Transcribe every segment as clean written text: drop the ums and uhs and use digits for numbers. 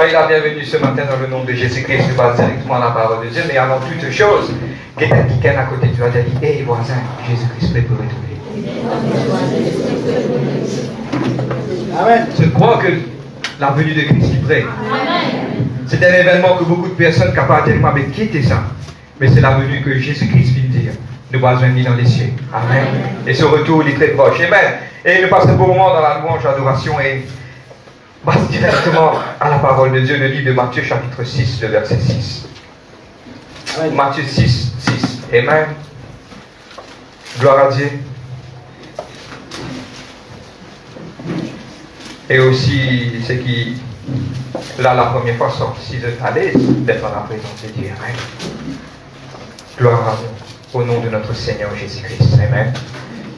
Soyez la bienvenue ce matin dans le nom de Jésus-Christ. Nous passons directement à la parole de Dieu. Mais avant toute chose, quelqu'un qui est à côté de toi dit, hé voisin, Jésus-Christ peut retourner. Amen. Je crois que la venue de Christ est près. C'est un événement que beaucoup de personnes sont capables de dire, mais quittez ça. Mais c'est la venue que Jésus-Christ vient dire. Nous passons venir dans les cieux. Amen. Et ce retour il est très proche. Amen. Et nous passons un bon moment dans la louange, l'adoration et passe directement à la parole de Dieu, le livre de Matthieu chapitre 6, le verset 6. Amen. Matthieu 6, 6. Amen. Gloire à Dieu. Et aussi, ceux qui, là, la première fois, sont si vous êtes à l'aise d'être dans la présence de Dieu. Amen. Gloire à Dieu. Au nom de notre Seigneur Jésus-Christ. Amen.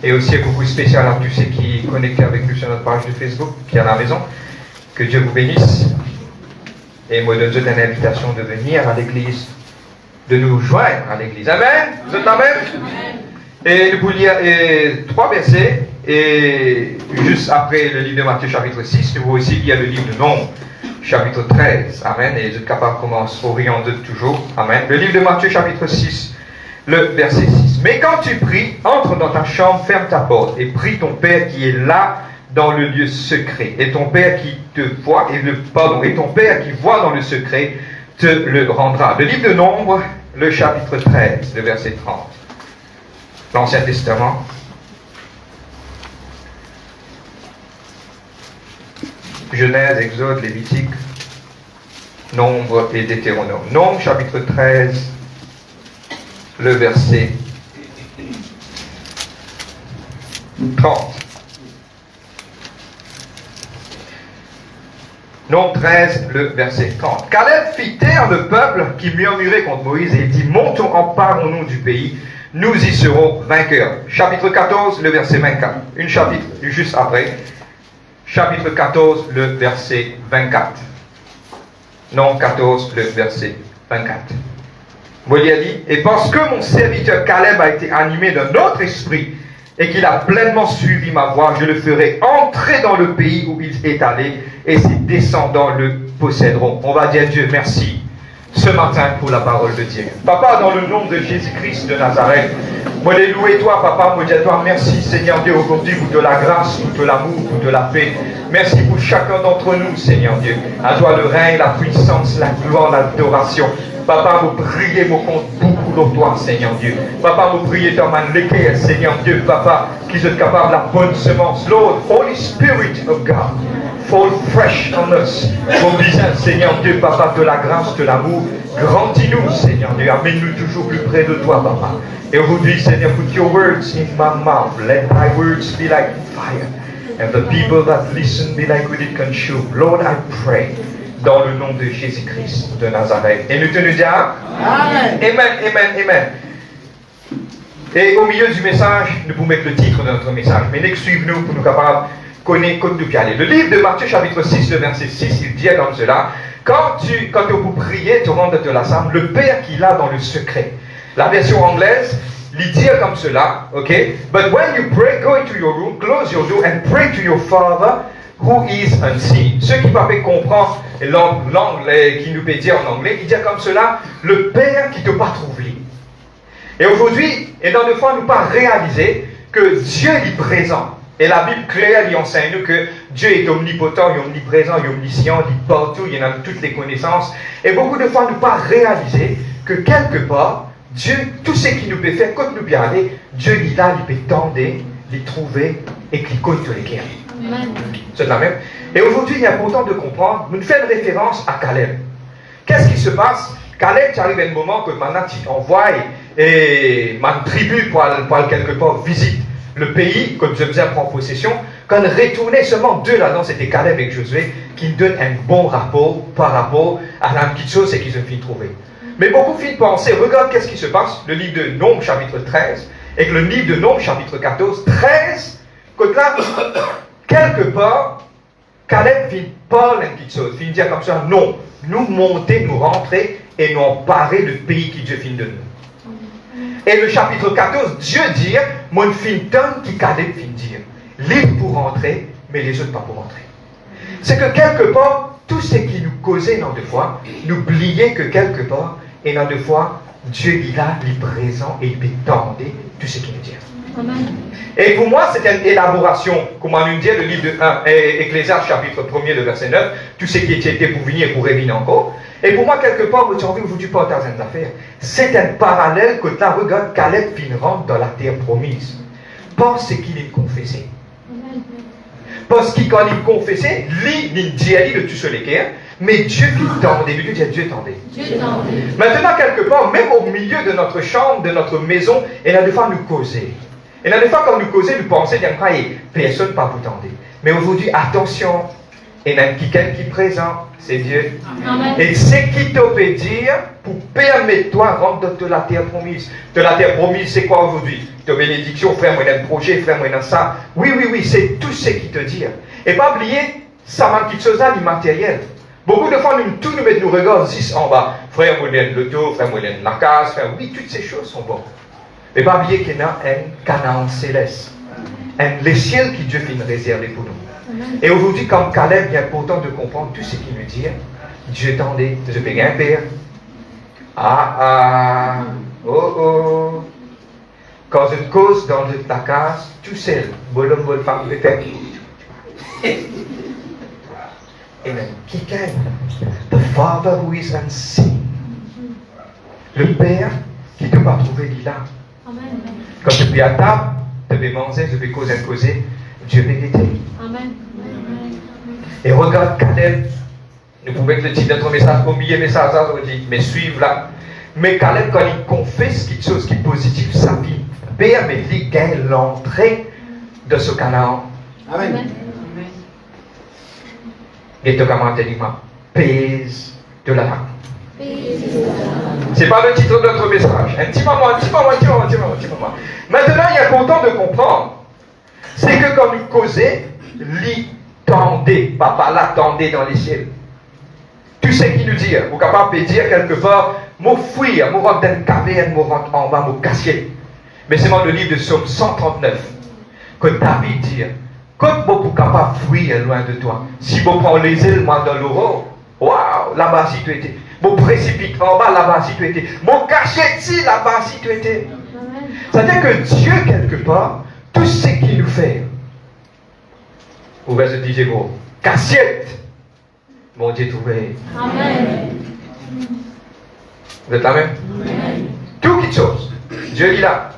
Et aussi un coucou spécial à tous ceux qui sont connectés avec nous sur notre page de Facebook, qui est à la maison. Que Dieu vous bénisse. Et moi, je donne une invitation de venir à l'église, de nous joindre à l'église. Amen. Vous êtes amen? Et nous pouvons lire 3 versets. Et juste après le livre de Matthieu chapitre 6, nous voyons aussi qu'il y a le livre de Nombres chapitre 13. Amen. Et vous êtes capable de commencer au rayon de toujours. Amen. Le livre de Matthieu chapitre 6, le verset 6. Mais quand tu pries, entre dans ta chambre, ferme ta porte et prie ton Père qui est là dans le lieu secret. Et ton Père qui te voit, et ton Père qui voit dans le secret te le rendra. Le livre de Nombres, le chapitre 13, le verset 30. L'Ancien Testament. Genèse, Exode, Lévitique, Nombre et Deutéronome. Nombre, chapitre 13, le verset 30. Nombre 13, le verset 30. Caleb fit taire le peuple qui murmurait contre Moïse et il dit, montons, emparons-nous du pays, nous y serons vainqueurs. Chapitre 14, le verset 24. Une chapitre juste après. Chapitre 14, le verset 24. Nombre 14, le verset 24. Moïse a dit, et parce que mon serviteur Caleb a été animé d'un autre esprit, et qu'il a pleinement suivi ma voie, je le ferai entrer dans le pays où il est allé, et ses descendants le posséderont. On va dire Dieu merci ce matin pour la parole de Dieu. Papa, dans le nom de Jésus-Christ de Nazareth, moi les louer toi, papa, moi dire toi merci Seigneur Dieu aujourd'hui pour de la grâce, pour de l'amour, pour de la paix. Merci pour chacun d'entre nous, Seigneur Dieu. À toi le règne, la puissance, la gloire, l'adoration. Papa, vous priez, vous compte beaucoup de toi, Seigneur Dieu. Papa, vous priez, Seigneur Dieu, Papa, qui êtes capable de la bonne semence. Lord, Holy Spirit of God, fall fresh on us. Vos visages, Seigneur Dieu, Papa, de la grâce, de l'amour. Grandis-nous, Seigneur Dieu. Amène-nous toujours plus près de toi, Papa. Et aujourd'hui, Seigneur, put your words in my mouth. Let my words be like fire. And the people that listen be like wood it consume. Lord, I pray. Dans le nom de Jésus-Christ de Nazareth. Et nous te le disons. Amen. Amen, amen, amen. Et au milieu du message, nous pouvons mettre le titre de notre message. Mais suivez-nous pour nous capables de connaître comme nous aller. Le livre de Matthieu chapitre 6, le verset 6, il dit comme cela. Quand vous priez, tu rentres de la salle, le Père qui l'a dans le secret. La version anglaise, il dit comme cela, ok? But when you pray, go into your room, close your door and pray to your Father who is unseen. Ceux qui ne peuvent pas comprendre l'anglais, qui nous peut dire en anglais, il dit comme cela, le Père qui ne t'a pas trouvé. Et aujourd'hui, et dans le fond, nous pas réaliser que Dieu est présent. Et la Bible claire, il enseigne nous que Dieu est omnipotent, il est omniprésent, il est omniscient, il est partout, il a toutes les connaissances. Et beaucoup de fois, nous pas réaliser que quelque part, Dieu, tout ce qu'il nous peut faire, quand nous bien aller, Dieu il a, il peut tendre, les trouver et qu'il connaît tous les guerres. C'est la même. Et aujourd'hui, il est important de comprendre, nous faisons une référence à Caleb. Qu'est-ce qui se passe? Caleb, tu arrives à un moment que maintenant tu envoies et ma tribu pour quelque part visite le pays, comme je faisais prendre possession. Quand on retournait seulement 2 là-dedans, c'était Caleb et Josué, qui nous donnent un bon rapport par rapport à la petite chose c'est qu'ils ont fini de trouver. Mais beaucoup finissent de penser, regarde qu'est-ce qui se passe, le livre de Nombres chapitre 13, et que le livre de Nombres chapitre 14, 13, quand là, quelque part, Caleb vient parler une petite chose, vient dire comme ça, non, nous monter, nous rentrer, et nous emparer le pays qui Dieu finit de nous. Et le chapitre 14, Dieu dit, mon fin tant qui Caleb fin dire, libre pour rentrer, mais les autres pas pour rentrer. C'est que quelque part, tout ce qui nous causait dans deux fois, n'oubliez que quelque part, et dans deux fois, Dieu il a, il est présent et il peut tendre tout ce qu'il nous dit. Amen. Et pour moi, c'est une élaboration, comme on nous dit, le livre de 1, Ecclésiaste chapitre 1er, le verset 9, tout ce qui était pour venir, pour revenir encore. Et pour moi, quelque part, j'ai envie aujourd'hui de partager une affaire. C'est un parallèle que tu regardes Caleb qui rentre dans la terre promise. Parce qu'il est confessé. Parce que quand il confessait, il dit de tout ce l'équerre, mais Dieu qui tendait, Dieu tendait. Maintenant, quelque part, même au milieu de notre chambre, de notre maison, il a des fois nous causer. Il a des fois, quand nous causons, nous pensons, personne ne va vous tendre. Mais aujourd'hui, attention, il y a quelqu'un qui est présent, c'est Dieu. Amen. Et c'est qui te peut dire pour permettre toi de rentrer de la terre promise. De la terre promise, c'est quoi aujourd'hui? De bénédiction, frère, moi, il y a un projet, frère, moi, il y a ça. Oui, c'est tout ce qui te dit. Et pas oublier, ça manque quelque chose d'immatériel. Beaucoup de fois, nous mettons nos regards ici en bas. Frère, moi, il y a l'auto, frère, moi, il y a la case, frère, oui, toutes ces choses sont bonnes. Mais pas oublier qu'il y a un Canaan céleste. Les ciels qui Dieu finit réservé pour nous. Et aujourd'hui, comme Caleb, il est important de comprendre tout ce qu'il nous dit. Dieu tendait, je fais un père. Oh. Quand je cause dans ta case, tout seul, bolom, bol, femme, peut-être. Amen. Qui gagne? The Father who is unseen. Le Père qui ne peut pas trouver là. Quand tu es à table, tu peux manger, tu peux causer, Dieu peut t'aider. Amen. Et regarde Caleb, nous pouvons mettre le titre de notre message, oublier message aujourd'hui, mais suivre là. Mais Caleb, quand il confesse quelque chose qui est positif, sa vie permet de gagner l'entrée de ce Canaan. Amen. Et te commentairement, pèse de la langue. C'est pas le titre de notre message. Un petit moment. Maintenant, il est important de comprendre. C'est que quand nous causons, tendez, papa l'attendez dans les ciels. Tu sais qui nous dit, vous êtes capable de dire quelque part, mon fuir, mon rentre dans une caverne, mon rentre en bas, mon cassier. Mais c'est dans le livre de Psaume 139 que David dit, quand vous êtes capable de fuir loin de toi, si vous prenez les éléments dans l'aurore, waouh, là-bas si tu étais. Mon précipite en bas, là-bas si tu étais. Mon cachet ici, là-bas si tu étais. C'est-à-dire que Dieu, quelque part, tout ce qu'il nous fait, au verset 10, gros, cassiette, mon Dieu trouvé. Amen. Vous êtes là même? Amen. Tout quelque chose, Dieu est là.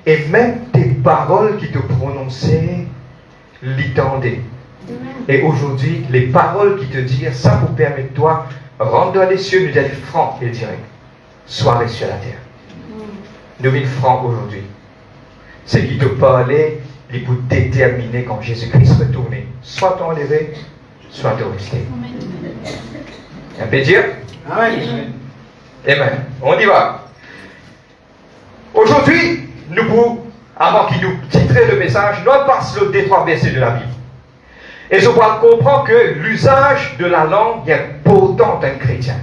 Et même tes paroles qui te prononçaient, l'étendaient. Et aujourd'hui, les paroles qui te disent, ça vous permet de toi, rentre dans les cieux, nous dit franc et direct. Sois resté sur la terre. Nous sommes francs aujourd'hui. Ce qui te parlait, il pour déterminer quand Jésus-Christ retourne. Soit t'enlever, soit te rester. On peut dire? Amen. Amen. On y va. Aujourd'hui, nous pouvons, avant qu'il nous titrait le message, nous passons les 3 versets de la Bible. Et je dois comprendre que l'usage de la langue est important d'un chrétien.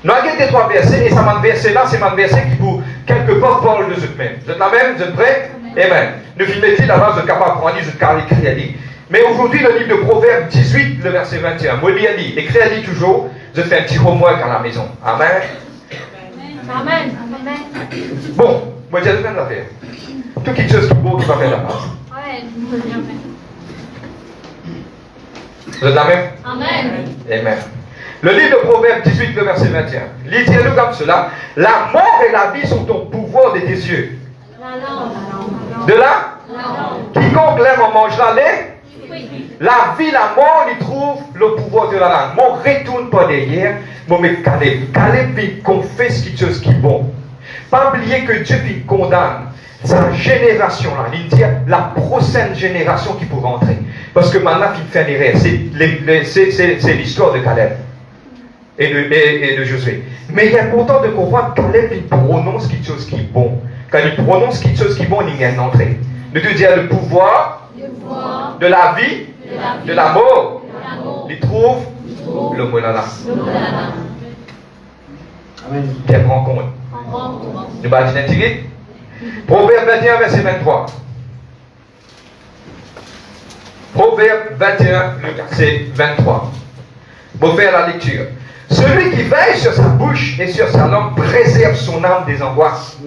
Nous avons des 3 versets, et ça m'a versé là, c'est mon verset qui pour quelque part parle de ce même. Vous êtes là même? Vous êtes prêts? Amen. Nous filmez-il là-bas, vous êtes capable de prendre, vous êtes capable d'écrire. Mais aujourd'hui, le livre de Proverbes 18, le verset 21, moi, il dit, écrivez toujours, je fais un petit homework à la maison. Amen. Amen. Bon, moi, j'ai le même affaire. Tout quelque chose qui est beau qui va faire la place. Vous êtes là même? Amen. Amen. Le livre de Proverbes 18, le verset 21. Lisez-le comme cela. La mort et la vie sont au pouvoir de tes yeux. De là, quiconque l'aime en mangera les. La vie, la mort, il trouve le pouvoir de la langue. Mon retourne pas derrière, mon mec Caleb. Caleb, il confesse quelque chose qui est bon. Pas oublier que Dieu il condamne sa génération-là. Il dit la prochaine génération qui pourra entrer. Parce que maintenant, il fait une erreur. C'est l'histoire de Caleb et de Josué. Mais il est important de comprendre que Caleb, il prononce quelque chose qui est bon. Quand il prononce quelque chose qui est bon, il y a une entrée. De te dire le pouvoir de la vie, de la mort, il trouve le mot là. Amen. Quelle rencontre. Nous allons dire Proverbe 21, verset 23. Proverbe 21, le verset 23. Pour faire la lecture. Celui qui veille sur sa bouche et sur sa langue préserve son âme des angoisses.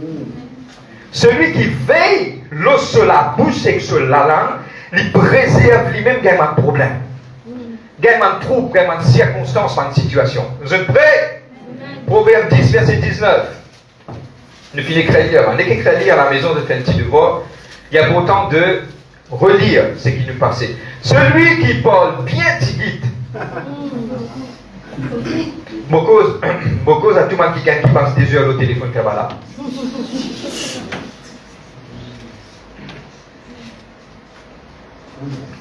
Celui qui veille l'eau sur la bouche et sur la langue, il préserve lui-même qu'il y a un problème. Il y a un trouble, il y a une circonstance, une situation. Vous êtes prêts? Proverbe 10, verset 19. Nous finissons d'écrire lire. On écrit lire à la maison de faire un petit devoir. Il y a pourtant de relire ce qui nous passait. Celui qui parle bien tigite. Beaucoup à tout le monde qui passe des heures au téléphone qui est là.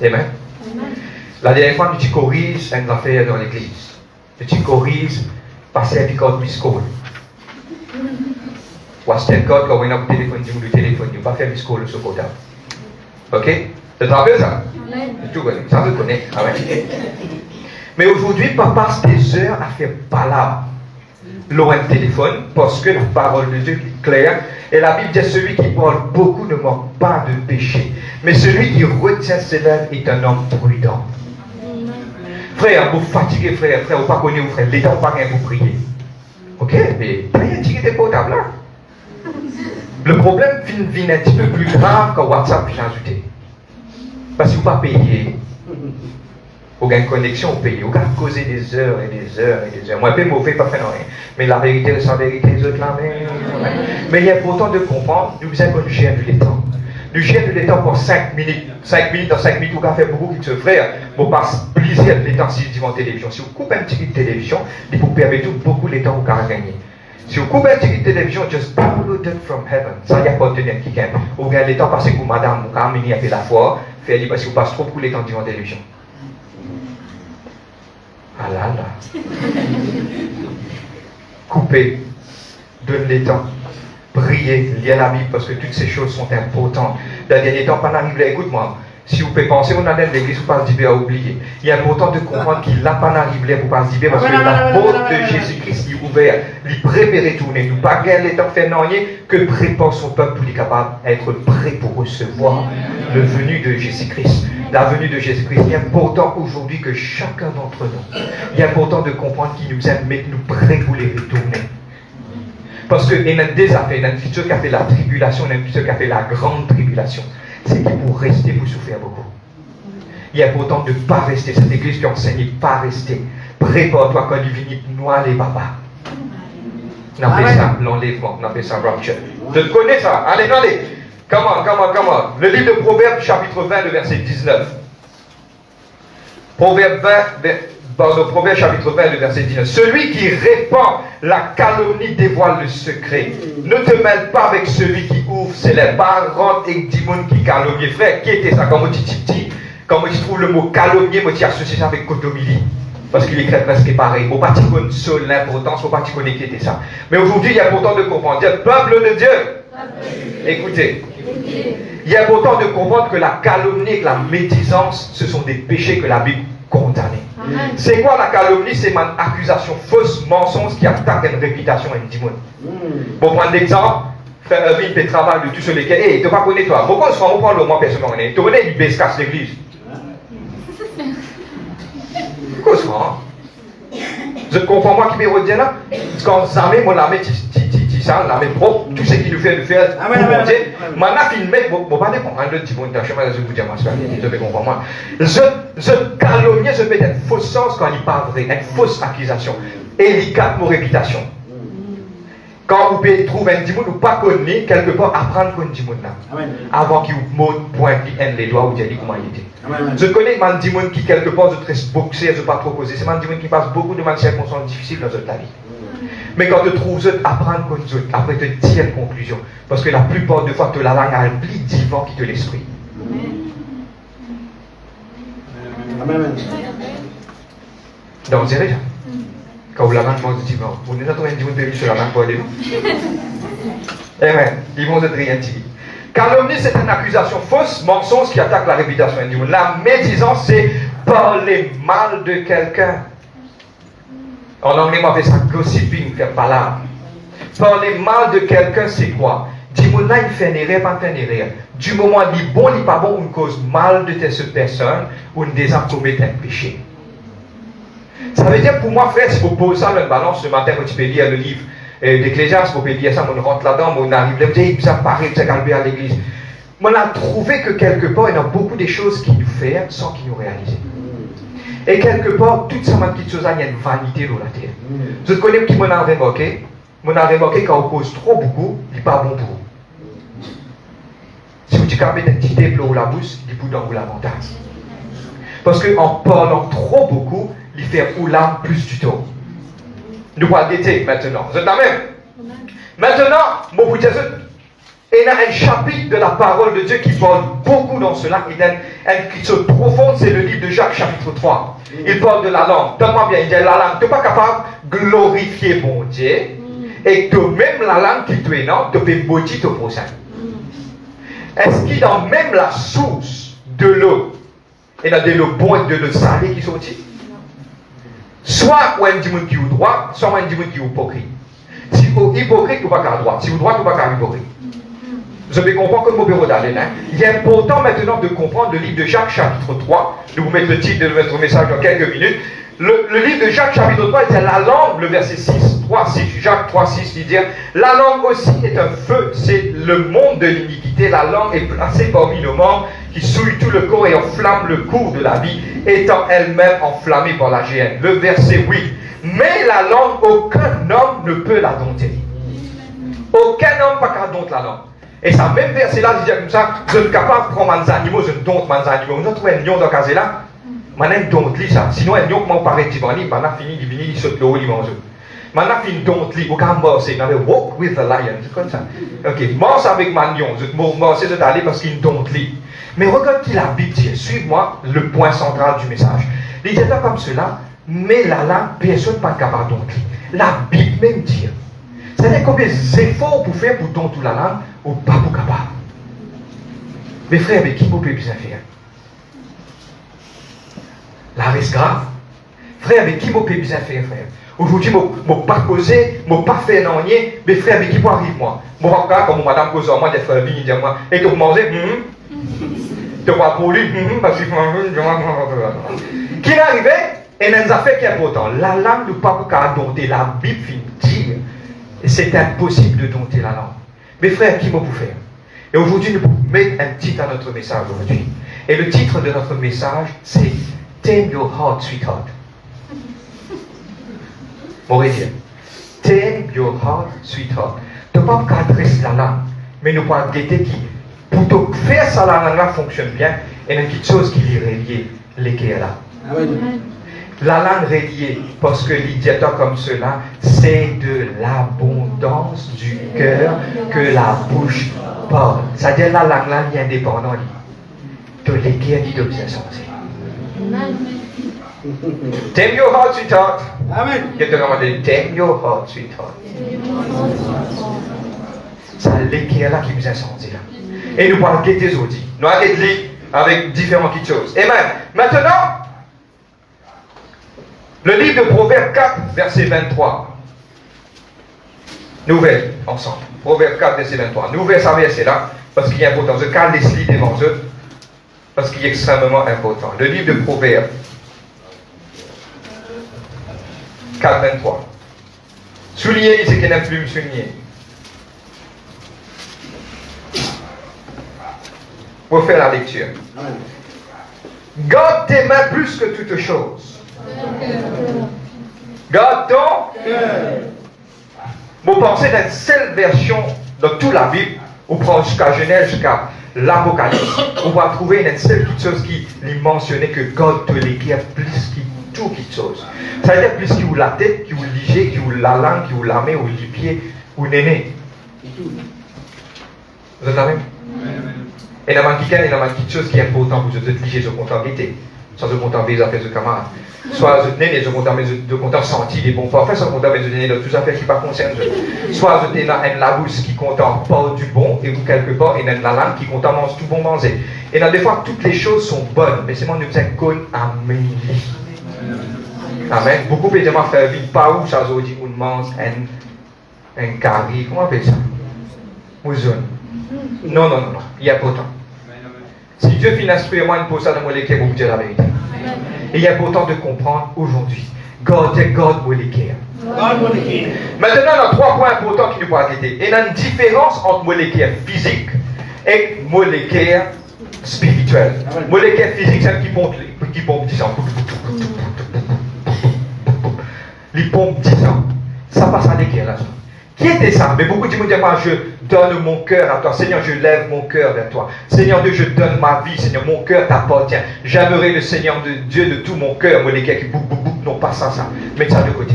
Amen. La dernière fois, nous corriges une affaire dans l'église. Nous corriges passer à l'école miscole. Ou à ce code, quand on a un téléphone, le téléphone, il ne pas faire miscole sur le côté. Ok? Tu te rappelles ça? Tout bon, ça je connais. Ah ouais. Mais aujourd'hui, pas passe des heures à faire palabre. Loin de téléphone, parce que la parole de Dieu est claire. Et la Bible dit celui qui parle beaucoup ne manque pas de péché. Mais celui qui retient ses lèvres est un homme prudent. Frère, vous fatiguez, frère, vous pas connaissez, frère, l'état vous pas rien pour prier. Ok, mais rien tiré des potables là. Le problème vient un petit peu plus grave quand WhatsApp vient ajouter. Parce que vous ne pas payer. Vous avez une connexion, vous payez. Vous avez causé des heures et des heures et des heures. Moi, je ne mauvais, pas faire rien. Mais la vérité, c'est la vérité, les autres là. Mais il est important de comprendre, nous avons un gère du temps. Nous gère du temps pour 5 minutes. 5 minutes, dans 5 minutes, vous avez fait beaucoup qui se frère. Vous passez plaisir de temps si vous avez télévision. Si vous coupez un petit peu de télévision, il vous permet beaucoup de temps que vous avez gagné. Si vous coupez un petit peu de télévision, just download it from heaven. Ça, il n'y a pas de tenir qui gagne. Vous gagnez le temps parce que madame, vous avez amené à faire la foi, fait parce que vous passez trop beaucoup de temps devant la télévision. Ah là là. Coupez. Donne les temps. Priez, liez la Bible parce que toutes ces choses sont importantes. Dans les derniers temps, pas d'arriver, écoute-moi. Si vous pouvez penser, on a dans l'église, vous pas se dire à oublier. Il est important de comprendre qu'il n'a pas d'arriver pour pas se dire parce que la porte de Jésus-Christ est ouverte. Il prépare tourner. Nous pas gagner les temps faire rien que prépare son peuple pour être capable d'être prêt pour recevoir le venu de Jésus-Christ. La venue de Jésus-Christ. Il est important aujourd'hui que chacun d'entre nous, il est important de comprendre qu'il nous aime, mais nous prêts pour les retourner. Parce qu'il y a des affaires, il y a un futur qui a fait la tribulation, il y a un futur qui a fait la grande tribulation. C'est qu'il pour rester, vous souffrir beaucoup. Il est important de ne pas rester. Cette église qui enseigne, pas rester. Prépare-toi quand il vient noir les papas. On appelle ça l'enlèvement, on appelle ça rapture. Je connais ça. Allez, allez. Comment. Le livre de Proverbes, chapitre 20, le verset 19. Proverbe chapitre 20, le verset 19. Celui qui répand la calomnie dévoile le secret. Ne te mêle pas avec celui qui ouvre ses lèvres. Parente et dimon qui calomnie. Frère, qui était ça? Quand moi tu trouves le mot calomnier, moi tu associes ça avec cotomili. Parce qu'il écrit presque pareil. Au parti qu'on seul l'importance, au parti qu'on qui était ça. Mais aujourd'hui, il est important de comprendre. Dire, peuple de Dieu, écoutez. Il est important de comprendre que la calomnie et la médisance, ce sont des péchés que la Bible condamne. C'est quoi la calomnie? C'est une accusation fausse, mensonge qui attaque une réputation et une dimon. Pour prendre l'exemple, frère Irvine fait travail de tous ceux lesquels, hey, tu ne pas connaître toi. Pourquoi on se rend au moins personne connaît? Tu connais une baisse casse l'église? Pourquoi on se rend? Je comprends moi qui me redis là? Quand Zamé, moi la mets, ça, la mets propre, tout ce qui nous fait faire. Maintenant, filmer, bon, pas comprendre le petit bon chemin, je vous dis, je vais comprendre moi. Je calomnie, je mets une fausse sens quand il parle vrai, une fausse accusation. Et il capte nos réputations. Quand vous pouvez trouver un dimoun ou pas connu, quelque part, apprendre qu'on dimoun là. Avant qu'il vous montre, pointe, les doigts ou dire comment il était. Je connais un dimoun qui, quelque part, je traite boxer, je ne pas trop causer. C'est un dimoun qui passe beaucoup de circonstances difficiles dans ta vie. Mais quand tu trouves, apprendre qu'on dit, après te dire une conclusion. Parce que la plupart des fois, tu la langue a un pli divin qui te l'esprit. Amen. Donc, c'est déjà. Quand vous la main du divin, vous n'êtes pas en train de dire une sur la main pour aller. Amen. Ils vont être rien dit. Calomnie, c'est une accusation fausse, mensonge qui attaque la réputation. La médisance, c'est parler mal de quelqu'un. En anglais, on appelle ça gossiping, faire palabre. Parler mal de quelqu'un, c'est quoi? Dis-moi là, il fait une erreur, pas une erreur. du moment où il est bon, il n'est pas bon, on cause mal de cette personne, ou on déjà commet un péché. Ça veut dire pour moi, frère, si vous posez ça dans une balance ce matin, vous pouvez lire le livre d'Ecclésiaste, vous pouvez lire ça, on rentre là-dedans, on arrive là, vous dites, ça paraît, ça calme à l'église. On a trouvé que quelque part, il y a beaucoup de choses qui nous font sans qu'ils nous réalisent. Et quelque part, toutes ces petites choses, il y a une vanité dans la terre. Vous connaissez qui m'en a remarqué? M'en a remarqué quand on cause trop beaucoup, il n'est pas bon pour vous. Si vous dites qu'il y a une petite épaule ou la bouche, il peut dans l'avantage. Parce qu'en parlant trop beaucoup, il fait ou l'âme plus du tout. Nous allons guetter maintenant. Vous êtes la même? Maintenant, mon vous dire, il y a un chapitre de la parole de Dieu qui parle beaucoup dans cela. Il y a une écriture profonde, c'est le livre de Jacques, chapitre 3. Il parle de la langue. Tellement bien, il dit la langue, tu n'es pas capable de glorifier mon Dieu. Et que même la langue qui te est non, tu peux maudire ton prochain. Est-ce qu'il y a même la source de l'eau, il y a de l'eau bonne et de l'eau salée qui sont ici? Soit on dit qui est au droit, soit on dit qui est hypocrite. Si vous êtes hypocrite, vous n'êtes pas à droite. Si vous êtes droit, vous n'êtes pas à hypocrite. Vous avez compris comme vous pouvez d'aller. Il est important maintenant de comprendre le livre de Jacques, chapitre 3. Je vais vous mettre le titre de notre message dans quelques minutes. Le livre de Jacques, chapitre 3, c'est la langue, le verset 6, 3, 6. Jacques 3, 6, il dit la langue aussi est un feu, c'est le monde de l'iniquité. La langue est placée parmi nos membres qui souille tout le corps et enflamme le cours de la vie, étant elle-même enflammée par la géhenne. Le verset 8. Mais la langue, aucun homme ne peut la dompter. Aucun homme n'a qu'à dompter la langue. Et ça, même verset-là, il dit comme ça, je ne suis capable de prendre mes animaux, je ne dompte mes animaux. Nous avons un lion dans le cas là. Maintenant, dompte li ça. Sinon, un lion, comment paraît divani, maintenant, fini, il saute le haut, il mange. Maintenant, fini, dompte li, vous pouvez morcer. Vous walk with the lion. C'est comme ça. Ok, morce avec mon lion. Morcer, c'est aller parce qu'il dompte li. Mais regarde qui la Bible dit. Suive-moi le point central du message. Il dit pas comme cela, mais la langue, personne n'est pas capable de dompter. La Bible même dit. C'est-à-dire combien d'efforts pour faire pour dompter la langue, ou pas pour capable. Mes frères, mais qui peut bien faire? La reste grave. Frère, mais qui peut bien faire, frère? Aujourd'hui, je ne pas poser, je ne pas faire non rien. Mais frère, mais qui peut arriver, moi? Je ne vais pas comme madame cause moi, des frères venus dire moi, et que vous mangez, tu vas pour lui, parce que qui est arrivé, et il y a une affaire qui est importante. La langue ne peut pas dompter. La Bible dit, c'est impossible de dompter la langue. Mes frères, qui peut faire? Et aujourd'hui, nous mettons un titre à notre message aujourd'hui. Et le titre de notre message, c'est Tame your heart, sweetheart. Mauricien. Tame your heart, sweetheart. Tu ne peux pas adresser la langue, mais nous pouvons guetter qui, pour te faire ça, la langue là fonctionne bien, il y a une petite chose qui est reliée, l'équerre là. Amen. La langue reliée, parce que l'idiota comme cela, c'est de l'abondance du cœur que la bouche parle. C'est-à-dire la langue là, il est indépendant de l'équerre qui doit bien sortir. Tame your heart, sweetheart. Amen. Je te demande, tame your heart, sweetheart. C'est l'équerre là qui vous a sorti là. Et nous parlons des autres. Nous arrêtons avec différentes petites choses. Et même, maintenant, le livre de Proverbes 4, verset 23. Nous ouvrons ensemble. Proverbes 4, verset 23. Nous ouvrons ça verset là, parce qu'il est important. Je calme les slides devant eux, parce qu'il est extrêmement important. Le livre de Proverbes 4, 23. Soulignez, c'est qu'il n'a plus me souligner. Pour faire la lecture. Garde tes mains plus que toute chose. Garde ton cœur. Vous pensez d'une seule version dans toute la Bible, on prend jusqu'à Genèse, jusqu'à l'Apocalypse, on va trouver une seule petite chose qui lui mentionnait que God te l'écrit plus que toute petite chose. Ça veut dire plus qu'il ou la tête, qu'il ou l'IG, qu'il ou la langue, qu'il ou la main, ou le pied, ou néné. Vous êtes la même? Et il y a une petite chose qui est importante pour vous liger de comptabilité. Sans de comptabilité, les affaires de camarades. Soit vous tenez les comptants sentis, les bons forfaits, soit vous tenez dans toutes les affaires qui ne concernent pas. Soit vous tenez la bouche qui contente pas du bon, et vous quelque part, et la langue qui contente mange tout bon manger. Et dans des fois, toutes les choses sont bonnes, mais c'est moi qui nous disons qu'on amélie. Amen. Beaucoup de gens faire vivre pas où ça se dit, on mange un carré, comment on appelle ça? Mouzone. Non, il y a pas autant. Si Dieu finit d'instruire moi, pour ça dans mon équerre, vous dire la vérité. Et il est important de comprendre aujourd'hui. God mon équerre. Maintenant, il y a 3 points importants qui nous pourraient aider. Il y a une différence entre molécule physique et molécule spirituelle. Molécule physique, c'est qui pompe 10 ans. Les pompes 10 ans. Ça passe à l'équerre là. Qui était ça? Mais beaucoup de gens disent, moi, je donne mon cœur à toi. Seigneur, je lève mon cœur vers toi. Seigneur Dieu, je donne ma vie. Seigneur, mon cœur t'appartient. J'aimerais le Seigneur de Dieu de tout mon cœur. Molécule qui non pas ça. Mets ça de côté.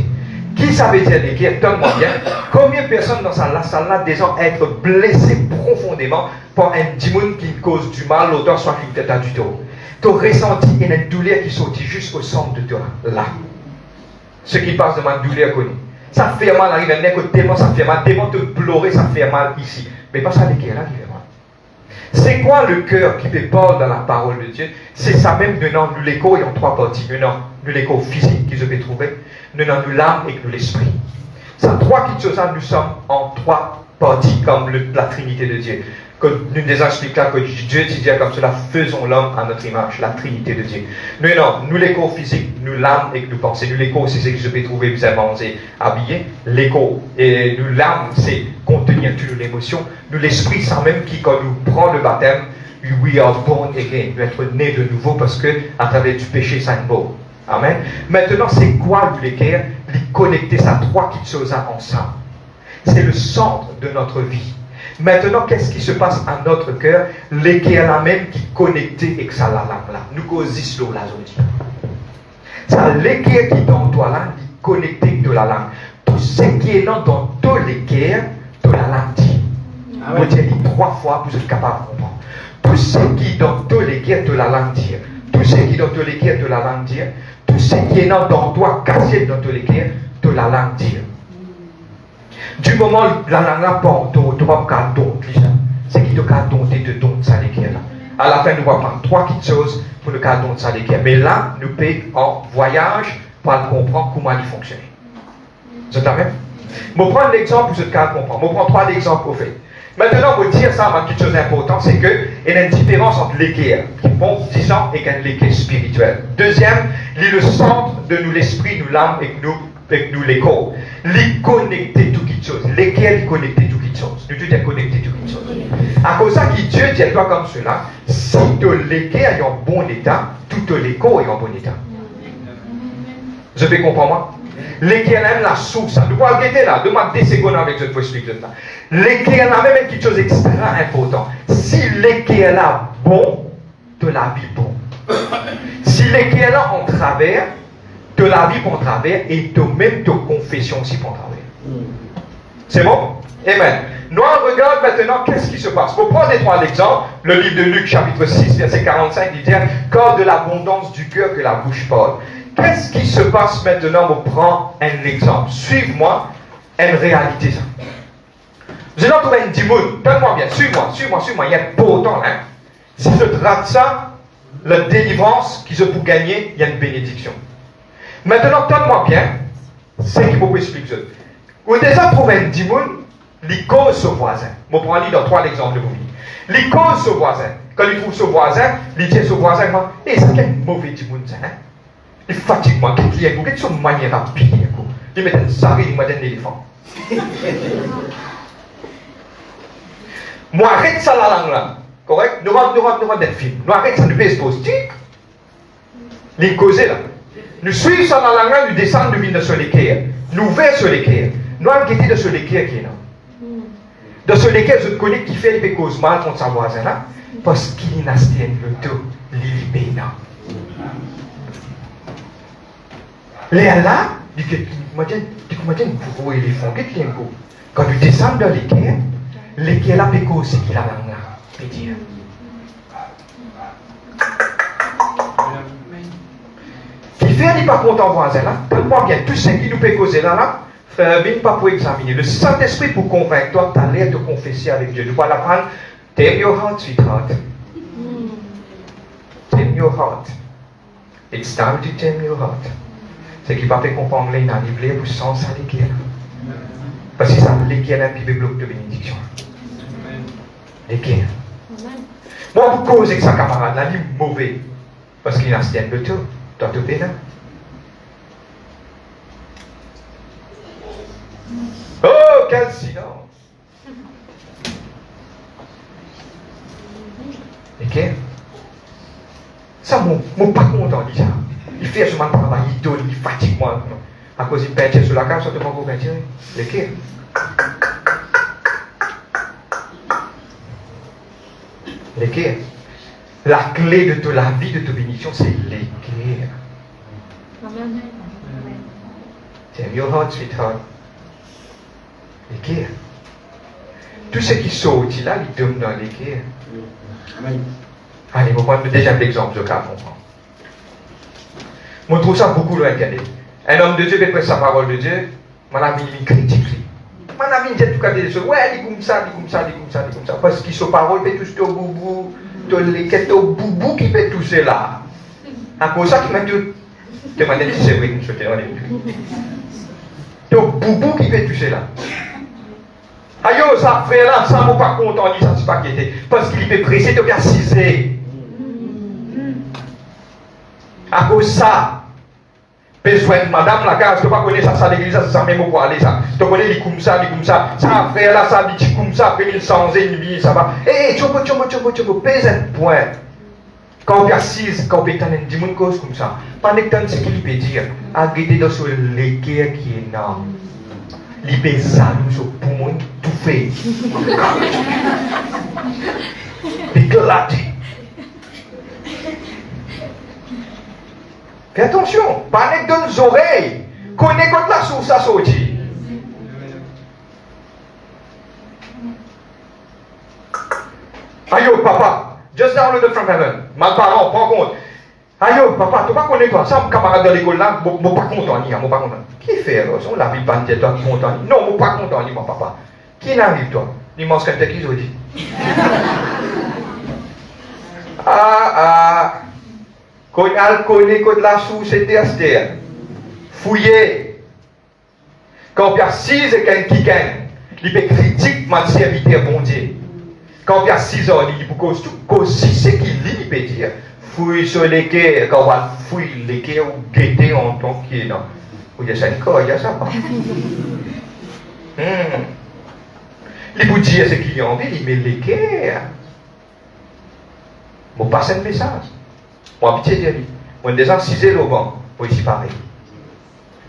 Qui ça veut dire l'équerre? Donne-moi bien. Combien de personnes dans la salle-là déjà être blessées profondément par un démon qui cause du mal, l'odeur soit qui tête du dos? Tu as ressenti une douleur qui sortit jusqu'au centre de toi, là. Ce qui passe de ma douleur connue. Ça fait mal, arrive un nez, tellement ça fait mal, tellement te pleurer, ça fait mal ici. Mais pas ça l'équerre là qui fait mal. C'est quoi le cœur qui fait peur dans la parole de Dieu? C'est ça même, nous l'écho, il y a 3 parties. Nous l'écho physique qui se fait trouver. Nous avons l'âme et nous l'esprit. C'est 3 choses, nous sommes en 3 parties comme la Trinité de Dieu. Que nous nous expliquons que Dieu dit comme cela, faisons l'homme à notre image, la Trinité de Dieu. Nous l'écho physique, nous l'âme et nous pensons. Nous l'écho, c'est ce que je peux trouver, vous avez habillé. L'écho, et nous l'âme, c'est contenir toute l'émotion. Nous l'esprit, c'est même qui, quand nous prend le baptême, we are born again, nous être nés de nouveau parce que à travers du péché, ça beau. Amen. Maintenant, c'est quoi l'équerre? Les connecter ces 3 choses ensemble. C'est le centre de notre vie. Maintenant, qu'est-ce qui se passe à notre cœur? L'équerre là même qui est connecté avec ça là. Nous causons l'eau là aujourd'hui. Ça, l'équerre qui est dans toi là, il est connecté de la langue. Tout ce qui est là dans tout l'équerre, de la langue dit. Vous dites 3 fois, vous êtes capable de comprendre. Tout ce qui est dans tout l'équerre, de la langue dire. Tout ce qui est dans tout l'équerre, de la langue dire. Tout ce qui est dans toi, caché dans tous les cœurs, de la langue dire. Du moment où la langue n'a pas, tu ne vas pas dompter. C'est qui te dompter de dompter ça les cœurs. À la fin, nous allons prendre 3 choses pour le cas dompter ça les cœurs. Mais là, nous payons en voyage pour comprendre comment il fonctionne. Vous êtes même? Je vais prendre l'exemple pour ce cas comprendre. Je vais prendre 3 exemples au fait. Maintenant, pour dire ça, quelque chose d'important, c'est qu'il y a une différence entre l'équerre qui pompe 10 ans et un équerre spirituel. Deuxième, il est le centre de nous, l'esprit, nous, l'âme et nous l'écho. Les connecter toutes les choses. L'équerre, connecter toutes les choses. Nous devons connecter toutes les choses. À cause de ça, Dieu dit à toi comme cela, si l'équerre est en bon état, tout l'écho est en bon état. Je peux comprendre moi? L'équerre même la source. Nous allons arrêter là. Demande 10 secondes avec je peux expliquer ça. L'équerre là même quelque chose d'extra important. Si l'équerre là bon, de la vie bon. Si l'équerre là en travers, de la vie pour en travers et de même de confession aussi pour en travers. C'est bon? Amen. Nous on regarde maintenant qu'est-ce qui se passe. Pour prendre les 3 exemples, le livre de Luc chapitre 6 verset 45 il dit car de l'abondance du cœur que la bouche parle. Qu'est-ce qui se passe maintenant? On prend un exemple. Suive-moi, une réalité. Ça. Vous allez trouver un dimoun. Donne-moi bien. Suis-moi. Il y a pourtant, hein. Si je traite ça, la délivrance qui se peut gagner, il y a une bénédiction. Maintenant, donne-moi bien. C'est ce qu'il faut expliquer. Vous avez déjà trouvé un dimoun, il cause ce voisin. Je prends un livre dans 3 exemples de vous. Il cause ce voisin. Quand il trouve ce voisin, il dit ce voisin, et ça c'est un mauvais dimoun, ça, hein. Il fatigue moi, qu'est-ce qu'il y a? Qu'est-ce que manière à piller? Il met un sari, il met un éléphant. Moi, arrête ça la langue là. Correct? Nous avons des films. Nous arrête ça de baseball stick. Les causer là. Nous suivons ça la langue là, nous descendons, nous venons sur l'équerre. Nous ouvrons sur l'équerre. Nous avons quitté de sur l'équerre qui est là. De sur l'équerre, je connais qui fait les causes mal contre sa voisin là. Parce qu'il n'a pas le tout, l'ilibé là. Léa là, dit que vous les fonds, qu'est-ce quand tu descends dans l'équerre là peut causer qui la langue là, peut dire. Qui fait n'est pas content voisin là, donne-moi bien tout ce qui nous peut causer là, viens pas pour examiner. Le Saint-Esprit pour convaincre toi, tu as l'air de confesser avec Dieu. Tu vas l'apprendre, tame your heart, sweetheart. Tame your heart. It's time to tame your heart. C'est qui va faire comprendre les naniblés pour sens à l'équerre. Parce que ça l'équerre qui veut bloquer de bénédiction. L'équerre. Moi, vous causez que sa camarade là, il est mauvais. Parce qu'il a un de tout. Toi, tout est là. Oh, quel silence! Ok? Ça, mon pas content déjà. Il fait son travail, il donne, il fatigue moi. À cause il peinture sur la carte, ça te manque au peinture. Ok? Ok? La clé de toute la vie, de toute bénédiction, c'est l'équerre. Amen. C'est your heart, sweetheart. L'équerre. Tout ce qui saute là, il tombe dans l'équerre. Amen. Allez, on va prendre déjà l'exemple de cas comprendre. Moi, je trouve ça beaucoup loin qu'elle est. Un homme de Dieu qui prête sa parole de Dieu, mon ami, il critique. Mon ami, il dit tout cas des choses. Ouais, il dit comme ça, il dit comme ça, il dit comme ça, il dit comme ça. Parce qu'il sa parole, il fait tout ce boubou, tout les quêtes au boubou qui fait tout cela. À cause de ça, qui m'a dit, tu m'as dit, c'est vrai que je t'ai dit. C'est au boubou qui fait tout cela. Aïe, ça fait là, ça m'a pas content, ça c'est pas qui était. Parce qu'il est pressé de bien ciser. À cause de ça, besoin de madame la case, tu ne connais pas ça l'église, ça même au aller ça. Tu connais les comme ça, ça fait là, ça dit comme ça, après 1100 et demi, ça va. Eh, tu peux, pèse un point. Quand tu es assise, quand tu es en dis une cause comme ça, pendant que tu as ce qu'il peut dire, arrêtez dans ce l'équerre qui est énorme. Il peut s'allumer sur le poumon, tout fait. Éclaté. Fais attention, pas avec dans les oreilles. Connais quand la source a sorti. Aïe, papa, just downloaded from heaven. Mal parent, prends compte. Aïe, papa, tu ne connais pas toi. Ça, mon camarade de l'école là, je ne suis pas content, je ne suis pas content. Qui fait alors? On l'a vu pas de toi, content. Non, je ne suis pas content, mon papa. Qui n'arrive toi? Il mange quelqu'un qui se dit. Quand on connaît que la source est terre, fouillez. Quand on a 6 et quelqu'un il peut critiquer mon serviteur bon Dieu. Quand on a 6 ans, il peut cause si c'est qu'il lit, il peut dire fouille sur les quais, quand on va fouiller les quais ou guetter en tant qu'il est là. Il y a ça encore, il y a ça pas. Il peut dire ce qu'il a envie, il met les quais. Bon, passe un message. Moi, pitié de lui. On est déjà 6 le banc. Pour ici, pareil.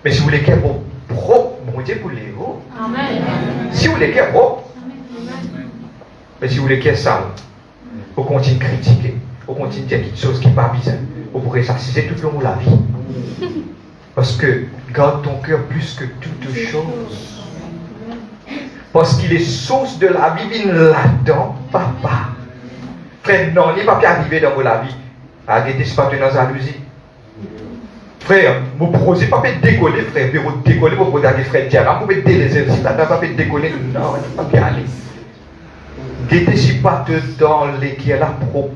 Mais si vous voulez qu'il y ait propre, bon Dieu pour les hauts. Amen. Si vous voulez qu'il y ait propre, mais si vous voulez qu'il y ait sale, vous continuez de critiquer, vous continuez de dire quelque chose qui n'est pas bizarre, vous pourrez s'assiser tout le long de la vie. Parce que garde ton cœur plus que toute chose. Parce qu'il est source de la vie, il là-dedans, papa. Frère, non, il n'est pas arrivé dans la vie. Arrêtez, ce n'est pas dans la jalousie. Frère, vous ne pouvez pas décoller, frère. Vous décoller, vous regardez frère Diana, vous pouvez délaisser le site, vous ne pouvez pas décoller. Non, il ne faut pas bien aller. Guettez si pas dans l'équerre là propre.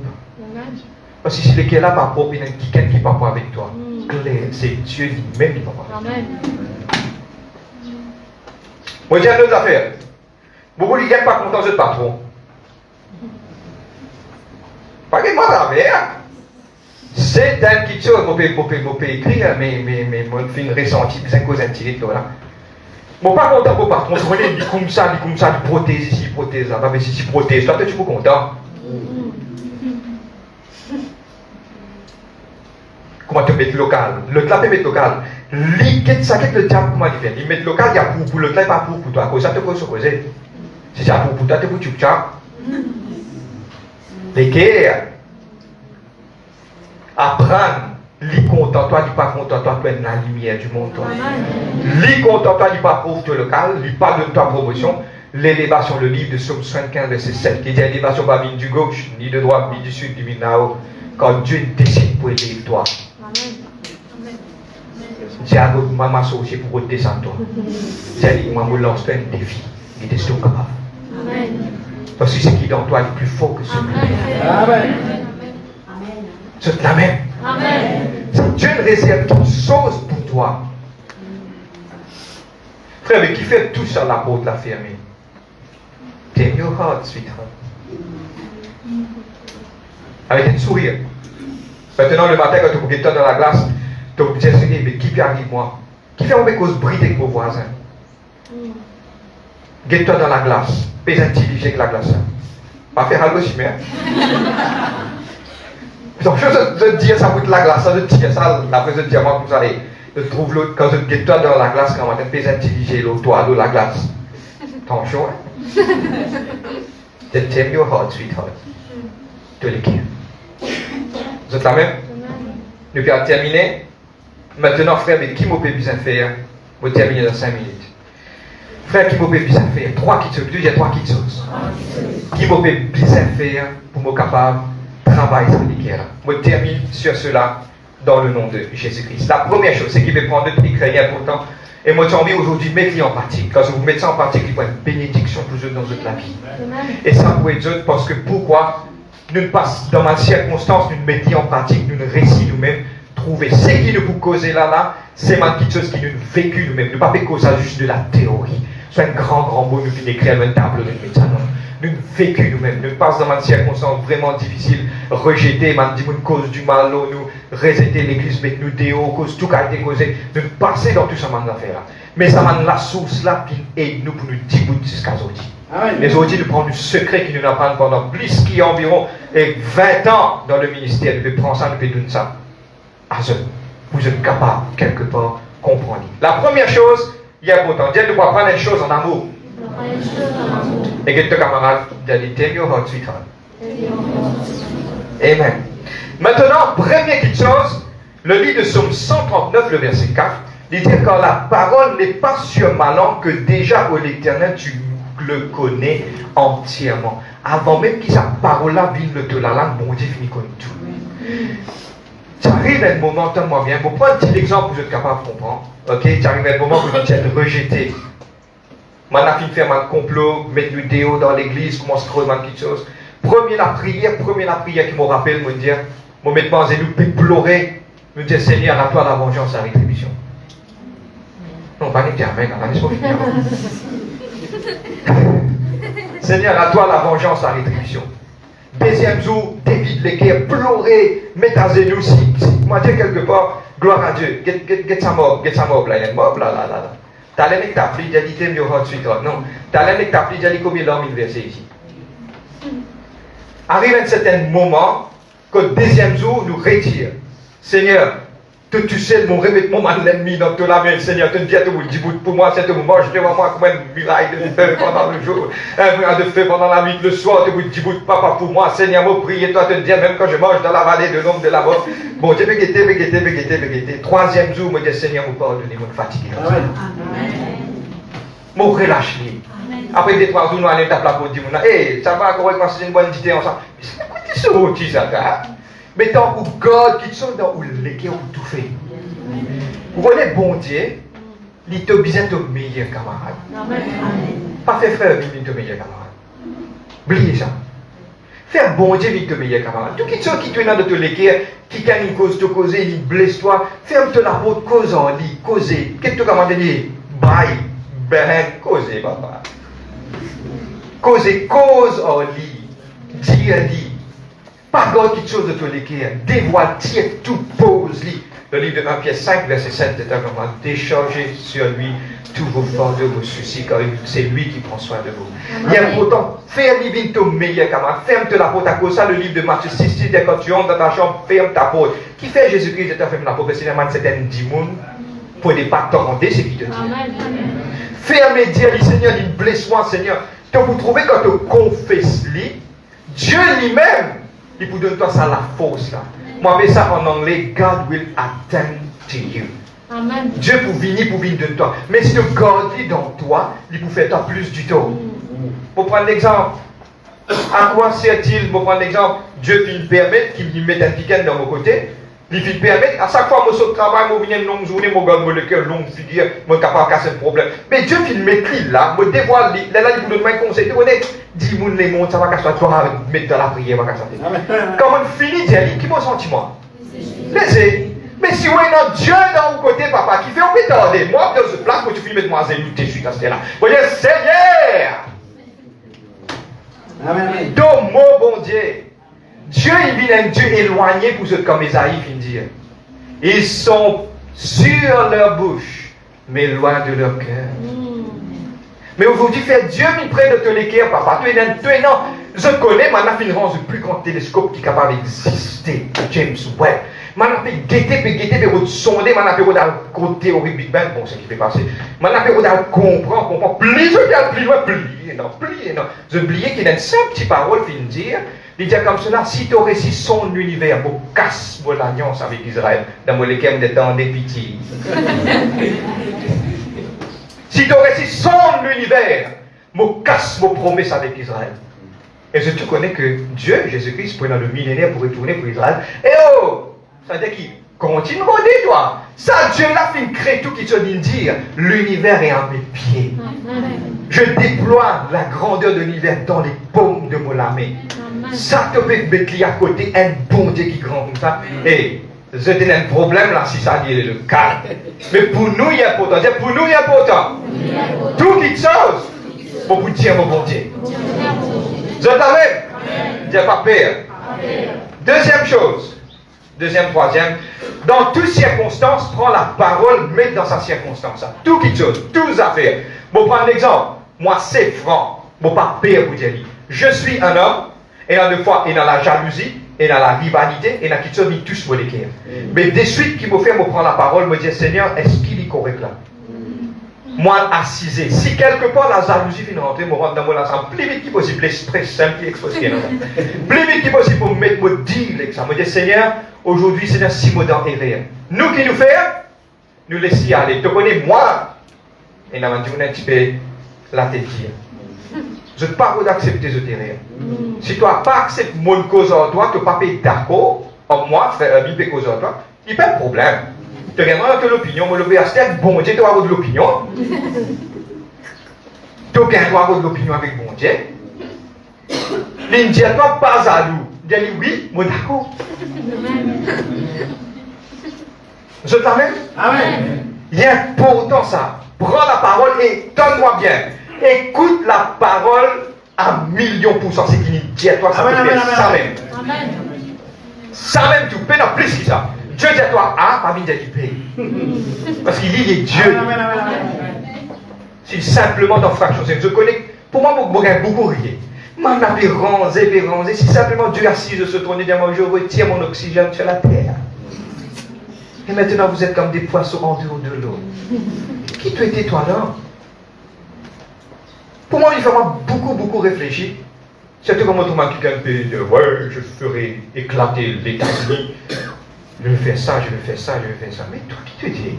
Parce que si l'équerre là pas propre, il y a quelqu'un qui ne va pas avec toi. Claire, c'est Dieu lui-même qui ne va pas avec toi. Amen. Moi, j'ai une autre affaire. Beaucoup de gens ne sont pas contents de patron. Pas que moi, travers. C'est un petit chose, je peux écrire, mais je fais ressenti, c'est un cause intiré, là. Je ne suis pas content pour patron, je connais, il comme ça, il protège ici, protège là, mais si tu protèges, toi, tu es pas content. Comment tu mets local? Le là, tu mets local. Ça qu'est le diable, comment il fait? Il met local, il y a pour le là, pas pour toi, à cause ça, tu peux se poser. Si c'est pour toi, tu peux tu les guerres. Apprendre, lis content toi, lis pas content toi, tu es la lumière du monde. Lis content toi, lis pas pauvre toi local, lis pas de ta promotion. L'élévation, le livre de Somme 75, verset 7, qui dit l'élévation va venir du gauche, ni de droite, ni du sud, ni du nord. Quand Dieu décide pour élever toi. C'est à votre maman aussi pour descendre toi. C'est à moi, je lance un défi. Il est tout capable. Parce que ce qui est dans toi est plus fort que ce qui Amen. C'est la même. Amen. Dieu ne réserve toute chose pour toi. Frère, mais qui fait tout ça, la porte la fermée? Tame your heart, sweetheart. Avec un sourire. Maintenant, le matin, quand tu es dans la glace, tu te dis, mais qui arrive moi? Qui fait une cause bride avec vos voisins? Guette-toi dans la glace. Pèse intelligent avec la glace. Pas faire algo chimère. Donc, je te dis ça pour la glace, je te dis ça, après je te dis à moi, vous allez, je trouve l'autre, quand je guette-toi dans la glace, quand on va pèse intelligent l'autre, toi, l'eau, la glace. Attention, hein? Then tame your heart, sweetheart. Tu les quittes. Vous êtes là même? Nous allons terminer. Maintenant, frère, mais qui m'a besoin de faire? Je vais terminer dans 5 minutes. Frère, qui m'a besoin de faire? 3 petites choses. Il y a 3 petites choses. Qui m'a besoin de faire pour me capable de travailler sur l'équerre? Je termine sur cela dans le nom de Jésus-Christ. La première chose, c'est qu'il va prendre 2 petits créés importants. Et moi, j'ai envie aujourd'hui de mettre en pratique. Quand vous mettez ça en pratique, il faut une bénédiction toujours dans toute la vie. Et ça pour être parce que pourquoi nous ne passons dans ma circonstance, nous ne mettons en pratique, nous ne récitons nous-mêmes, trouver ce qui nous peut causer là, c'est ma petite chose qui nous vécu nous-mêmes. Nous ne pas causer juste de la théorie. C'est un grand mot, nous qui écrivons un tableau, nous mettons ça. Nous ne vécu nous-mêmes. Nous passons dans une circonstance vraiment difficile, rejeter, nous cause du mal, nous rejeter l'église, mettre nous déo, cause tout a été causé. Nous passons dans tout ce monde d'affaires là. Mais ça m'a la source là qui aide nous pour nous dire jusqu'à aujourd'hui. Mais aujourd'hui, nous prenons le secret qui nous apprend pendant plus qu'environ 20 ans dans le ministère. Nous prenons ça, nous donner ça. Vous êtes capable, quelque part, comprendre. La première chose, il est important. Dieu doit prendre une chose en amour. Et que ton camarade, dit, tame your heart, sweetheart. Amen. Maintenant, première petite chose, le livre de Psaume 139, le verset 4, il dit quand la parole n'est pas sur ma langue, que déjà, ô l'Éternel, tu le connais entièrement. Avant même que sa parole-là vienne de la langue, bon Dieu finit comme tout. Ça arrive à un moment, entends-moi bien, pour prendre un petit exemple pour être capable de comprendre. Ok, ça arrive à un moment où vous êtes rejeté. Maintenant, il fait un complot, mettre le déo dans l'église, commence à trouver quelque chose. Premier la prière qui me rappelle, me dire, me mettre dans un nous pleurer, me dire Seigneur, à toi la vengeance, la rétribution. Non, pas dire Amen, laisse-moi finir. Seigneur, à toi la vengeance, la rétribution. Deuxième jour, David l'équerre, pleurer, mettre à genoux, moi dire quelque part, gloire à Dieu, get sa mob, là, il y a une mob, là. T'as l'air que t'as pris, j'ai dit, t'aimes your heart, sweetheart. Non, t'as l'air que t'as pris, j'ai dit, combien d'hommes il versait ici. Arrive un certain moment, que deuxième jour, nous retire. Seigneur, tu sais, mon revêtement m'a l'ennemi dans toute la main, Seigneur, tu dis à tout le monde, pour moi, c'est un moment, je te vois moi comme une muraille de feu pendant le jour, un muraille de feu pendant la nuit, le soir, tu dis, papa, pour moi, Seigneur, me prie, toi, te dis, même quand je mange dans la vallée de l'ombre de la mort, bon, Dieu, bégueté. Troisième jour, me dis, Seigneur, me pardonnez, me fatigué. Me relâche. Après des 3 jours, nous allons taper la porte, dire, hey, ça va, comment on c'est une bonne idée ensemble. C'est ce mot, ça, mais tant où God qui sont dans où l'équipe où tout fait. Vous voyez, bon Dieu, il te besoin de meilleur camarade. Pas faire frère, il te meilleur camarade. Oubliez ça. Faire bon Dieu, il te meilleur camarade. Tout qui sont qui te dans de l'équipe, qui a une cause de causer, il blesse toi, ferme-te la porte, cause en lit, causer. Qu'est-ce que tu commandes de dire? Bye, ben, causer, papa. Causer, cause en lit. Dire, dit. Pas God qui chose de te l'équerre, dévoile, tire, tout pose-lui. Le livre de 1 Pierre 5, verset 7, c'est un moment déchargez sur lui tous vos fardeaux, vos soucis, car c'est lui qui prend soin de vous. Il y a pourtant, faire livre ton meilleur camarade, ferme-te la porte à cause ça, le livre de Matthieu 6, dit quand tu entres dans ta chambre, ferme ta porte. Qui fait Jésus-Christ de te fermer la porte? Parce que c'est un démon pour ne pas torrenter ce qu'il te dit. Ferme et dire, Seigneur, il blesse-moi, Seigneur. Donc vous trouvez quand tu confesses lui, Dieu lui-même, il vous donne toi ça la force là. Moi, mais ça en anglais, God will attend to you. Amen. Dieu pour venir de toi. Mais si tu gardes dans toi, il peut faire toi plus du tout. Pour prendre l'exemple, à quoi sert-il, pour prendre l'exemple, Dieu il permet qu'il me mette un week-end dans mon côté. Il permet, à chaque fois que je sors de travail, je viens une longue journée, je gagne le cœur, longue figure, je suis capable de casser le problème. Mais Dieu il met là, me dévoile, là, il vous donne un conseil. Dis moi les mondes, ça va casser toi, mettre dans la prière, va casser. Quand on finit, qui m'a senti moi? Laissez. Mais si vous avez un Dieu dans vos côtés, papa, qui fait un peu tarder, moi, dans ce place, quand tu finis, mettre moi à zéro, je suis dans ce là. Vous voyez, Seigneur! Amen. Donc, mon bon Dieu. Dieu, il vient un Dieu éloigné pour ceux comme Esaïe, il dit. Ils sont sur leur bouche, mais loin de leur cœur. Mais aujourd'hui, faire Dieu mis près de te l'équerre, papa. Tu es non. Je connais, maintenant, finalement, le plus grand télescope qui est capable d'exister, James Webb. Maintenant, guetter, sonder, maintenant, dans le côté au Big Bang, bon, c'est ce qui fait passer. Maintenant, dans le comprendre, plus je viens plus loin, plier, non. Je oubliais qu'il y a une simple petite parole, qui me dire, il dit comme cela, si tu aurais si son univers, vous casse mon alliance avec Israël, dans mon lequel vous êtes dans des pitiés. Si tu aurais si son univers, vous casse vos promesses avec Israël. Et je te connais que Dieu, Jésus-Christ, pendant le millénaire pour retourner pour Israël. Et oh, ça veut dire qu'il continue à rôder, toi. Ça, Dieu-là, fait créer tout qui te dit dire, l'univers est à mes pieds. Je déploie la grandeur de l'univers dans les paumes de mon main. Ça te peut mettre à côté un bon Dieu qui est grand comme ça. Et je t'ai un problème là si ça est le cas. Mais pour nous, il y a important. Pour nous, il y a important. Tout qui chose, pour vous dire mon bon Dieu. Je t'amène. J'ai pas peur. Deuxième chose. Troisième. Dans toutes circonstances, prends la parole, mets dans sa circonstance. Tout qui chose, toutes affaires. Bon, prendre l'exemple. Moi, c'est franc. Bon, pas peur pour dire. Je suis un homme, et dans deux fois, et dans la jalousie, et dans la rivalité, et dans qui chose, ils tous pour l'équerre. Mais de suite, qui me fait me prendre la parole, me dire, Seigneur, est-ce qu'il est correct là? Moi, assisé. Si quelque part la jalousie vient rentrer, me rendre dans mon ensemble, plus vite qu'il possible, l'esprit simple qui expose qu'il y a. Plus vite qu'il possible pour me dire ça. Me dire, Seigneur, aujourd'hui, Seigneur, si moi dans erreur. Nous qui nous faisons, nous laissons aller. Tu connais, moi, et nous avons dit, on a un petit peu la tête qui je ne peux pas d'accepter ce terrain. Si tu n'as pas accepté mon cause en toi, tu n'as pas fait d'accord, en moi, faire une cause en toi, il n'y a pas de problème. Tu regardes dans l'opinion, moi, le c'est bon Dieu, tu vas avoir de l'opinion. Tu as avoir de l'opinion avec bon Dieu. Il dit à toi, pas à nous. Il dit oui, moi d'accord. Je t'amène. Amen. Il est important ça. Prends la parole et donne-moi bien. Écoute la parole à 1,000,000%. C'est qu'il dit à toi, ça peut faire ça même. Amen. Ça même, tu peux dans plus que ça. Dieu dit à toi, ah, pas bien du pays. Parce qu'il est Dieu. C'est simplement dans fraction. Je connais, pour moi, beaucoup rire. M'en avait rangé. Si simplement Dieu assis de se tourner derrière moi, je retire mon oxygène sur la terre. Et maintenant, vous êtes comme des poissons en dehors de l'eau. Qui te était toi là? Pour moi, il faut beaucoup réfléchir. Surtout comme autrement quelqu'un peut dire, ouais, je ferai éclater les États-Unis. Je vais faire ça. Mais toi, qui te dit?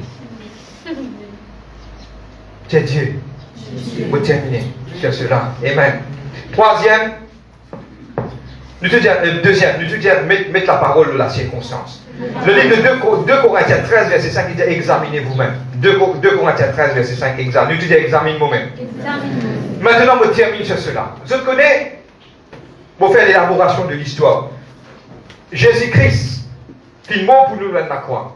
C'est Dieu. Vous terminez sur cela. Amen. Troisième, deuxième, nous te dire, mettre la parole de la circonstance. Le livre de 2 Corinthiens 13, verset 5, il dit examinez vous-même. 2 Corinthiens 13, verset 5, nous te dis examine moi-même. Maintenant, on termine sur cela. Je connais, pour faire l'élaboration de l'histoire, Jésus-Christ, il mort pour nous dans la croix.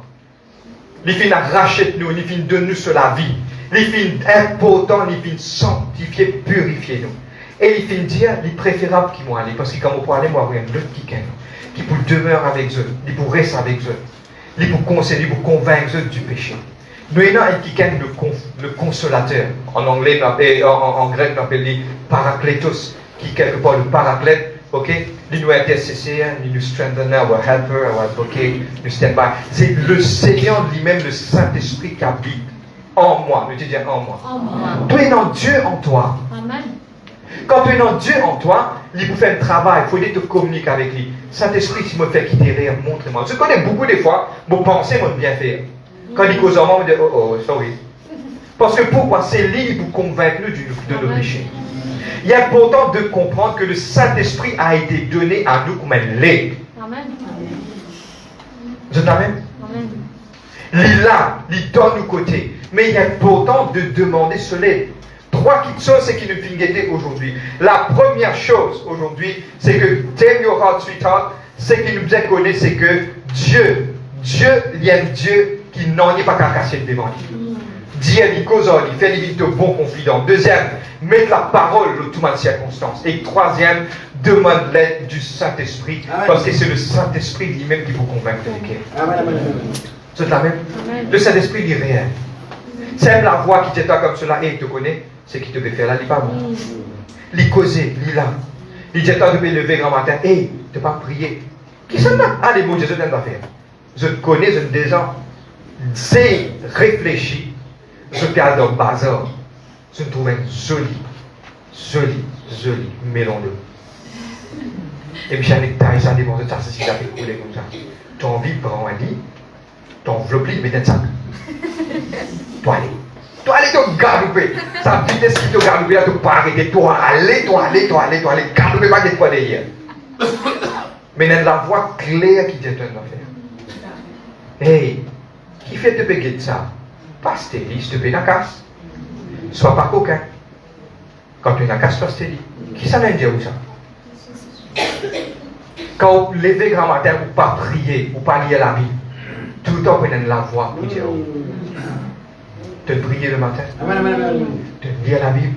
Il finit racheter nous, il finit de nous sur la vie. Il finit important, il finit sanctifier, purifier nous. Et il finit dire, il est préférable qu'il m'en aille, parce que quand on peut aller, moi, il y a un autre qui peut demeurer avec eux, il peut rester avec eux, il peut conseiller, il peut convaincre eux du péché. Nous avons un qui est le consolateur. En anglais, en grec, on appelle les parakletos, qui quelque part le paraclète, ok? Il nous intercesseur, il nous strengthener, our helper, our advocate, nous stand by. C'est le Seigneur lui-même, le Saint-Esprit qui habite en moi. Nous disons en moi. Tu es dans Dieu en toi. Amen. Quand tu es dans Dieu en toi, il vous fait un travail, il faut que tu communiques avec lui. Saint-Esprit, si me fait quitter rire, montre-moi. Je connais beaucoup de fois, vos pensées vont bien faire. Quand il cause en moi, on me dit, oh, sorry. Parce que pourquoi? C'est lui qui vous convainc nous de nos péchés. Il est important de comprendre que le Saint-Esprit a été donné à nous comme un lait. Amen. Je t'amène? Amen. Il est là, il donne nous côté. Mais il est important de demander ce lait. 3 choses, c'est qui nous finit aujourd'hui. La première chose aujourd'hui, c'est que tell your heart, sweetheart, c'est qu'il nous a connu, c'est que Dieu, il y a un Dieu qui n'en est pas qu'à casser le démon. Dire, il cause, il fait les de bons confidents. Deuxième, mettre la parole de toute circonstance. Et troisième, demande l'aide du Saint-Esprit. Parce que c'est le Saint-Esprit lui-même qui vous convainc de l'équerre. C'est la même. Le Saint-Esprit, il est réel. C'est la voix qui t'éteint comme cela et il te connaît, c'est qui te veut faire là, il n'est pas bon. Il causer, il là. Il t'éteint de me lever grand matin et de ne pas prier. Qui ça là? Ah, les mots, je ne pas faire. Je te connais, je te déjà. C'est réfléchi. Je garde dans le bazar. Je me trouve un joli mélange. Et puis, j'ai un hectare, ça dépend de ça, c'est si ça fait couler comme ça. Tu as envie de prendre un lit, tu enveloppes lit, mais dans un sac. Toi, allez, tu gardes, ça vitesse qui te garde, là, tu pas arrêter, toi, allez, garde, pas de quoi derrière. Mais dans la voix claire qui t'est en faire. Hey, qui fait te payer de ça? Passe tes lits, te paye la casse. Sois pas coquin. Quand tu es la casse, passe tes lits. Qui ça vient dire où ça? Quand vous levez grand matin, ou pas prier, ou pas lire la Bible, tout le temps vous prenez la voix pour dire de prier le matin, de lire la Bible.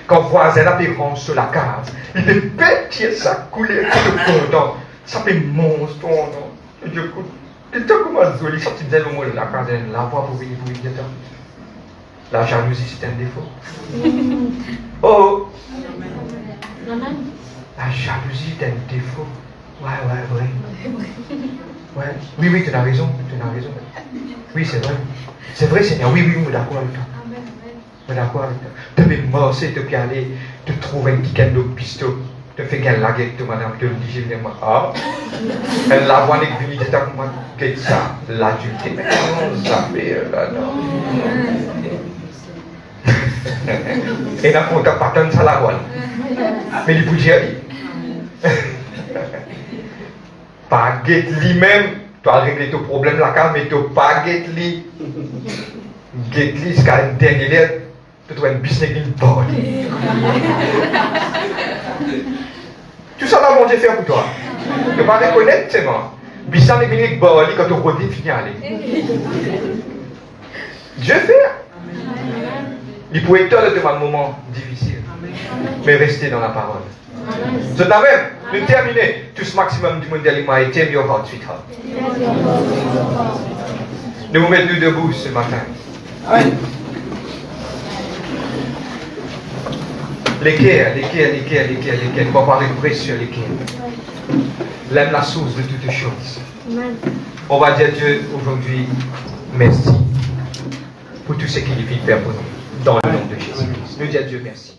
Quand vous voisez la range sur la case, il te pète ça couler, tout le content. Ça fait monstre, non? Dieu, tu comment joli, ça tu disais le mot de la case, la voix pour venir pour dire. La jalousie, c'est un défaut. Oh! La jalousie est un défaut. Ouais. Oui, tu as raison. Oui, c'est vrai. C'est vrai, Seigneur. Oui, je suis d'accord avec toi. Je suis d'accord avec toi. Tu devais morcer, tu peux aller, te trouver un petit cadeau de pistolet, tu fais gagner la guerre, madame, tu le dis, je viens, ah. Elle la voix n'est venue, tu as comment, qu'est-ce ça, l'adulté. Mais comment ça fait là-dedans? Et là, on t'a pas tant ça la voix. Mais il peut dire, pas guette lui-même, tu as réglé ton problème là, mais tu n'as pas guette lui. Guette lui, c'est quand une dernière lettre, tu trouves une business qui bonne. Tout ça là, mon Dieu fait pour toi. Tu ne vas pas reconnaître, c'est moi. Business qui est bonne quand tu redis, tu viens aller. Dieu fait. Il peut être de un moment difficile, mais rester dans la parole. Je t'avais, nous terminer tout ce maximum du monde d'aliments et tame your heart, sweetheart. Nous vous mettons debout ce matin. Amen. L'équerre, on va parler de précieux l'équerre. L'aime la source de toutes choses. On va dire Dieu aujourd'hui, merci pour tout ce qu'il fait faire pour nous. Dans le nom de Jésus-Christ. Nous disons Dieu merci.